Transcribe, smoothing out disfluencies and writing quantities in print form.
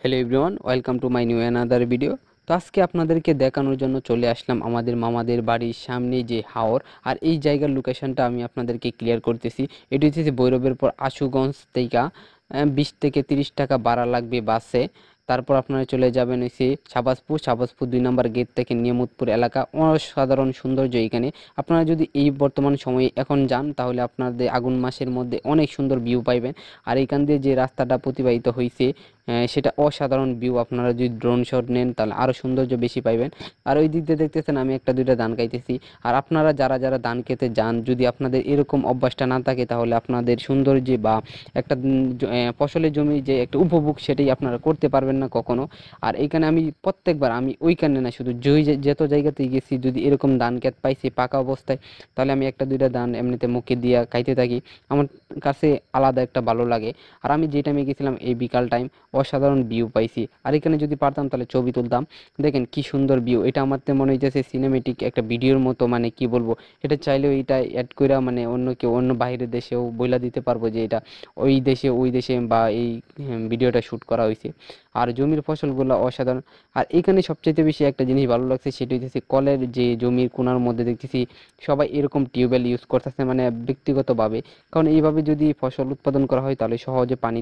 Hello everyone, welcome to my new another video. তো আজকে আপনাদেরকে দেখানোর জন্য চলে আসলাম আমাদের মামাদের বাড়ির সামনে যে হাওর, আর এই জায়গার লোকেশনটা আমি আপনাদেরকে ক্লিয়ার করতেছি। এটি হচ্ছে ভৈরবের পর আশুগঞ্জ থেকে 20 থেকে 30 টাকা ভাড়া লাগবে বাসে। তারপর আপনারা চলে যাবেন হচ্ছে সাবাজপুর 2 নম্বর গেট থেকে নিয়ামতপুর এলাকা। অসাধারণ সৌন্দর্য এখানে। আপনারা যদি এই বর্তমান সময়ে এখন যান তাহলে আপনাদের আগুন মাসের মধ্যে অনেক সুন্দর ভিউ পাইবেন। আর এখান দিয়ে যে রাস্তাটা প্রতিবাহিত হয়েছে সেটা অসাধারণ ভিউ। আপনারা যদি ড্রোন শট নেন তাহলে আরও সৌন্দর্য বেশি পাইবেন। আর ওই দিক দিয়ে দেখতেছেন আমি একটা দুইটা ধান খাইতেছি। আর আপনারা যারা যারা ধান খেতে যান, যদি আপনাদের এরকম অভ্যাসটা না থাকে তাহলে আপনাদের সৌন্দর্যে বা একটা ফসলের জমি যে একটা উপভোগ সেটাই আপনারা করতে পারবেন না কখনো। আর এইখানে আমি প্রত্যেকবার আমি ওইখানে না, শুধু যত জায়গাতেই গেছি যদি এরকম ধান ক্ষেত পাইছি পাকা অবস্থায়, তাহলে আমি একটা দুইটা ধান এমনিতে মুখে দিয়া খাইতে থাকি। আমার কাছে আলাদা একটা ভালো লাগে। আর আমি যে টাইমে গেছিলাম এই বিকাল টাইম, অসাধারণ ভিউ পাইছি। আর এখানে যদি পারতাম তাহলে ছবি তুলতাম। দেখেন কি সুন্দর ভিউ, এটা আমার তো মনে হইতেছে সিনেমেটিক একটা ভিডিওর মতো। মানে কি বলবো, এটা চাইলেও এটা অ্যাড কইরা মানে অন্য কেউ অন্য বাইরের দেশেও বইলা দিতে পারবো যে এটা ওই দেশে বা এই ভিডিওটা শ্যুট করা হয়েছে। আর জমির ফসলগুলো অসাধারণ। আর এখানে সবচেয়ে বেশি একটা জিনিস ভালো লাগছে, সেটা হইতেছে কলের যে জমির কোনার মধ্যে দেখতেছি সবাই এরকম টিউবওয়েল ইউজ করতেছে, মানে ব্যক্তিগতভাবে। কারণ এইভাবে যদি ফসল উৎপাদন করা হয় তাহলে সহজে পানি